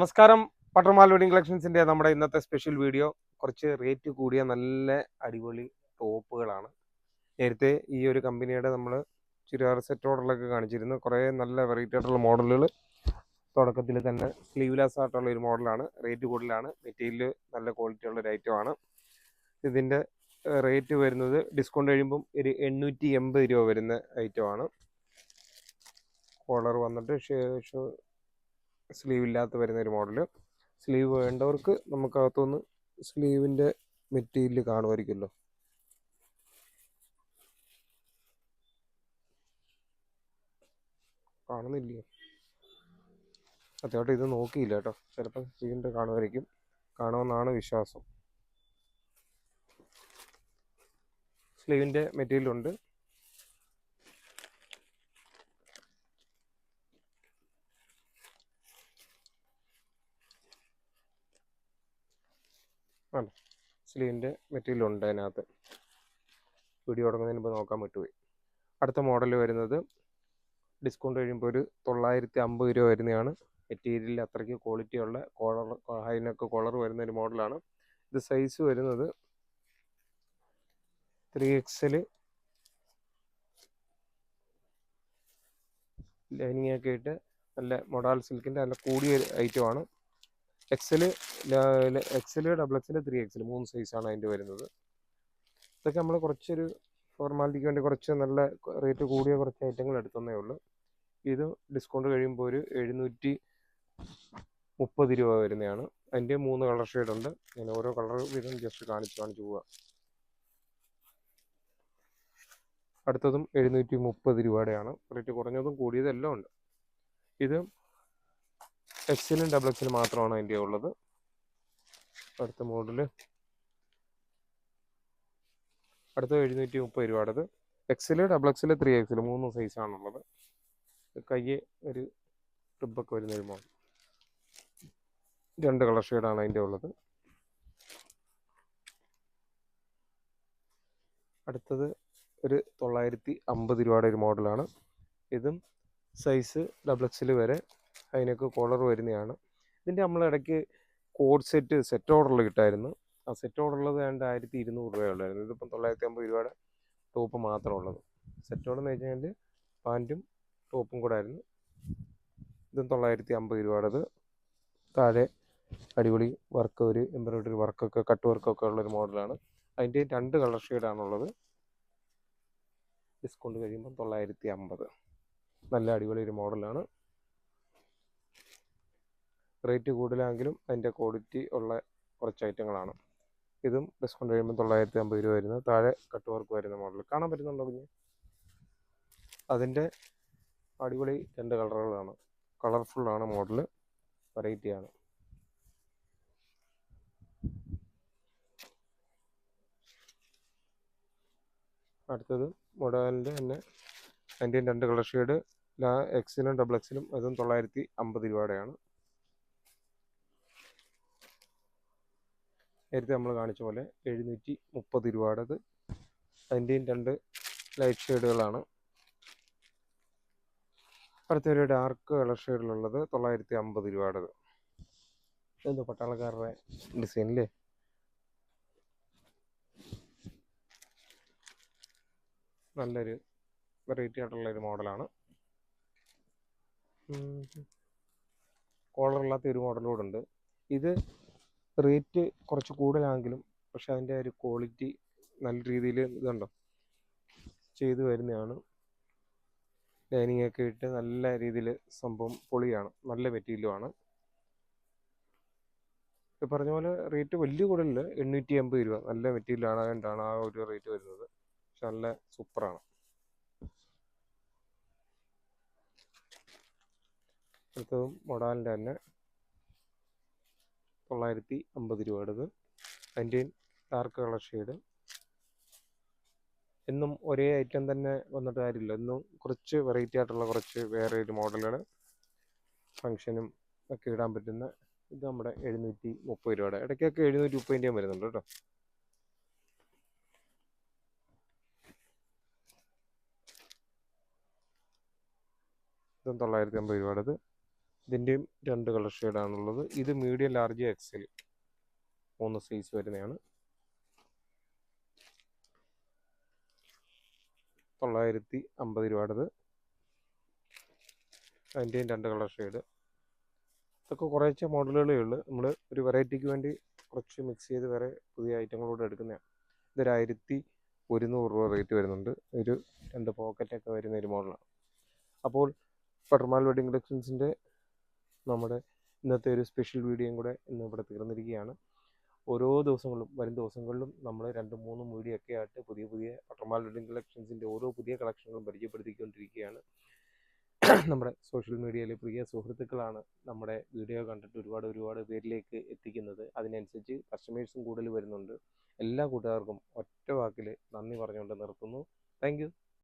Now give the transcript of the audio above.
നമസ്കാരം. പട്ടർമാൽ വെഡിങ് കളക്ഷൻസിന്റെ നമ്മുടെ ഇന്നത്തെ സ്പെഷ്യൽ വീഡിയോ കുറച്ച് റേറ്റ് കൂടിയ നല്ല അടിപൊളി ടോപ്പുകളാണ്. നേരത്തെ ഈ ഒരു കമ്പനിയുടെ നമ്മൾ ചുരിദാർ സെറ്റ് ഓർഡറിലൊക്കെ കാണിച്ചിരുന്നു. കുറേ നല്ല വെറൈറ്റി ആയിട്ടുള്ള മോഡലുകൾ. തുടക്കത്തിൽ തന്നെ സ്ലീവ്ലെസ് ആയിട്ടുള്ള ഒരു മോഡലാണ്. റേറ്റ് കൂടുതലാണ്. മെറ്റീരിയൽ നല്ല ക്വാളിറ്റി ഉള്ള ഒരു ഐറ്റമാണ്. ഇതിൻ്റെ റേറ്റ് വരുന്നത് ഡിസ്കൗണ്ട് കഴിയുമ്പം ഒരു 880 രൂപ വരുന്ന ഐറ്റമാണ്. കോളർ വന്നിട്ട് സ്ലീവ് ഇല്ലാത്ത വരുന്ന ഒരു മോഡല്. സ്ലീവ് വേണ്ടവർക്ക് നമുക്കകത്തുനിന്ന് സ്ലീവിൻ്റെ മെറ്റീരിയൽ കാണുമായിരിക്കുമല്ലോ. കാണുന്നില്ലയോ? അത്യാവശ്യം ഇത് നോക്കിയില്ല കേട്ടോ. ചിലപ്പോൾ സ്ലീവിൻ്റെ കാണുമായിരിക്കും. കാണുമെന്നാണ് വിശ്വാസം. സ്ലീവിൻ്റെ മെറ്റീരിയൽ ഉണ്ട്. ആണ് സ്ലീവിൻ്റെ മെറ്റീരിയൽ ഉണ്ട് അതിനകത്ത്. വീഡിയോ തുടങ്ങുന്നതിന് മുമ്പ് നോക്കാൻ പറ്റുപോയി. അടുത്ത മോഡൽ വരുന്നത് ഡിസ്കൗണ്ട് കഴിയുമ്പോൾ ഒരു 950 രൂപ വരുന്നതാണ്. മെറ്റീരിയൽ അത്രയ്ക്ക് ക്വാളിറ്റി ഉള്ള ഹൈനെക്ക് കോളർ വരുന്ന ഒരു മോഡലാണ്. ഇത് സൈസ് വരുന്നത് 3XL. ലൈനിങ് ഒക്കെ ഇട്ട് നല്ല മൊഡാൾ സിൽക്കിൻ്റെ നല്ല കൂടിയ ഐറ്റമാണ്. XL, ഡബിൾ XL, 3XL 3 സൈസാണ് അതിൻ്റെ വരുന്നത്. ഇതൊക്കെ നമ്മൾ കുറച്ചൊരു ഫോർമാലിറ്റിക്ക് വേണ്ടി കുറച്ച് നല്ല റേറ്റ് കൂടിയ കുറച്ച് ഐറ്റങ്ങൾ എടുത്തതേ ഉള്ളൂ. ഇത് ഡിസ്കൗണ്ട് കഴിയുമ്പോൾ ഒരു 730 രൂപ വരുന്നതാണ്. അതിൻ്റെ 3 കളർ ഷെയ്ഡുണ്ട്. ഞാൻ ഓരോ കളർ വീതം ജസ്റ്റ് കാണിച്ചു പോവുക. അടുത്തതും 730 രൂപയുടെയാണ്. റേറ്റ് കുറഞ്ഞതും കൂടിയതും എല്ലാം ഉണ്ട്. ഇത് XL ഡബിൾ XL മാത്രമാണ് അതിൻ്റെ ഉള്ളത്. അടുത്ത മോഡല് അടുത്ത 730 രൂപയുടേത്. XL, double XL, 3XL 3 സൈസാണുള്ളത്. കയ്യെ ഒരു ട്രിപ്പൊക്കെ വരുന്ന ഒരു മോഡൽ. 2 കളർ ഷെയ്ഡാണ് അതിൻ്റെ ഉള്ളത്. അടുത്തത് ഒരു 950 രൂപയുടെ ഒരു മോഡലാണ്. ഇതും സൈസ് ഡബിൾ XL വരെ അതിനൊക്കെ കോളർ വരുന്നതാണ്. ഇതിൻ്റെ നമ്മൾ ഇടയ്ക്ക് കോഡ് സെറ്റ് ഓർഡറിൽ കിട്ടായിരുന്നു. ആ സെറ്റ് ഓർഡറുള്ളത് ഏതാണ്ട് 1200 രൂപയുള്ളായിരുന്നു. ഇതിപ്പം 950 രൂപയുടെ ടോപ്പ് മാത്രമുള്ളത്. സെറ്റ് ഓർഡർ എന്ന് വെച്ച് കഴിഞ്ഞാൽ പാൻറ്റും ടോപ്പും കൂടെ ആയിരുന്നു. ഇതും 950 രൂപയുടേത്. താഴെ അടിപൊളി വർക്ക്, ഒരു എംബ്രോയിഡറി വർക്കൊക്കെ കട്ട് വർക്കൊക്കെ ഉള്ളൊരു മോഡലാണ്. അതിൻ്റെ 2 കളർ ഷെയ്ഡാണുള്ളത്. ഡിസ്കൗണ്ട് കഴിയുമ്പോൾ 950. നല്ല അടിപൊളി ഒരു മോഡലാണ്. റേറ്റ് കൂടുതലാണെങ്കിലും അതിൻ്റെ ക്വാളിറ്റി ഉള്ള കുറച്ച് ഐറ്റങ്ങളാണ്. ഇതും ഡിസ്കൗണ്ട് കഴിയുമ്പോൾ 950 രൂപ വരുന്നത്. താഴെ കട്ട് വർക്ക് വരുന്ന മോഡൽ കാണാൻ പറ്റുന്നുണ്ടോ കുഞ്ഞ്? അതിൻ്റെ അടിപൊളി 2 കളറുകളാണ്. കളർഫുള്ളാണ് മോഡല്, വെറൈറ്റിയാണ്. അടുത്തത് മോഡലിൻ്റെ തന്നെ അതിൻ്റെ 2 colour shade. XL double XL അതും 950 രൂപയുടെയാണ്. നേരത്തെ നമ്മൾ കാണിച്ച പോലെ 730 രൂപയുടേത്. അതിൻ്റെയും 2 ലൈറ്റ് ഷെയ്ഡുകളാണ്. അടുത്തൊരു ഡാർക്ക് കളർ ഷെയ്ഡിലുള്ളത് 950 രൂപയുടേത്. എന്തോ പട്ടാളക്കാരുടെ ഡിസൈനില്ലേ. നല്ലൊരു വെറൈറ്റി ആയിട്ടുള്ളൊരു മോഡലാണ്. കോളറില്ലാത്ത ഒരു മോഡൽ കൂടെ ഉണ്ട്. ഇത് റേറ്റ് കുറച്ച് കൂടുതലാണെങ്കിലും പക്ഷെ അതിൻ്റെ ഒരു ക്വാളിറ്റി നല്ല രീതിയിൽ ഇതുണ്ടോ ചെയ്തു വരുന്നതാണ്. ലൈനിങ് ഒക്കെ ഇട്ട് നല്ല രീതിയിൽ സംഭവം പൊളിയാണ്. നല്ല മെറ്റീരിയലുമാണ്. പറഞ്ഞ പോലെ റേറ്റ് വലിയ കൂടുതലില്ല. 880 രൂപ. നല്ല മെറ്റീരിയലാണ്. അതുകൊണ്ടാണ് ആ ഒരു റേറ്റ് വരുന്നത്. പക്ഷെ നല്ല സൂപ്പറാണ്. അടുത്തതും മൊഡാലിൻ്റെ തന്നെ 950 രൂപയുടേത്. അതിൻ്റെയും ഡാർക്ക് കളർ ഷെയ്ഡ്. എന്നും ഒരേ ഐറ്റം തന്നെ വന്നിട്ട് കാര്യമില്ല. എന്നും കുറച്ച് വെറൈറ്റി ആയിട്ടുള്ള കുറച്ച് വേറെ ഒരു മോഡലുകൾ ഫങ്ഷനും ഒക്കെ ഇടാൻ പറ്റുന്ന. ഇത് നമ്മുടെ 730 രൂപയുടെ. ഇടയ്ക്കൊക്കെ 730 വരുന്നുണ്ട് കേട്ടോ. ഇതും 950 രൂപയുടേത്. ഇതിൻ്റെയും 2 കളർ ഷെയ്ഡാണുള്ളത്. ഇത് മീഡിയം, ലാർജ്, എക്സൽ 3 സൈസ് വരുന്നതാണ്. 950 രൂപയുടേത്. അതിൻ്റെയും 2 കളർ ഷെയ്ഡ്. ഇതൊക്കെ കുറേശ്ശെ മോഡലുകളേ ഉള്ളൂ. നമ്മൾ ഒരു വെറൈറ്റിക്ക് വേണ്ടി കുറച്ച് മിക്സ് ചെയ്ത് വേറെ പുതിയ ഐറ്റങ്ങളോട് എടുക്കുന്നതാണ്. ഇതൊരു 1100 രൂപ റേറ്റ് വരുന്നുണ്ട്. ഒരു 2 പോക്കറ്റൊക്കെ വരുന്ന ഒരു മോഡലാണ്. അപ്പോൾ പെർമാൽ വെഡിങ് കളക്ഷൻസിൻ്റെ നമ്മുടെ ഇന്നത്തെ ഒരു സ്പെഷ്യൽ വീഡിയോയും കൂടെ ഇന്ന് ഇവിടെ തീർന്നിരിക്കുകയാണ്. ഓരോ ദിവസങ്ങളിലും വരും ദിവസങ്ങളിലും നമ്മൾ 2-3 വീഡിയോ ഒക്കെ ആയിട്ട് പുതിയ പുതിയ പെർമാൽ വെഡിങ് കളക്ഷൻസിൻ്റെ ഓരോ പുതിയ കളക്ഷനുകളും പരിചയപ്പെടുത്തിക്കൊണ്ടിരിക്കുകയാണ്. നമ്മുടെ സോഷ്യൽ മീഡിയയിലെ പ്രിയ സുഹൃത്തുക്കളാണ് നമ്മുടെ വീഡിയോ കണ്ടിട്ട് ഒരുപാട് പേരിലേക്ക് എത്തിക്കുന്നത്. അതിനനുസരിച്ച് കസ്റ്റമേഴ്സും കൂടുതൽ വരുന്നുണ്ട്. എല്ലാ കൂട്ടുകാർക്കും ഒറ്റ വാക്കിൽ നന്ദി പറഞ്ഞുകൊണ്ട് നിർത്തുന്നു. Thank you.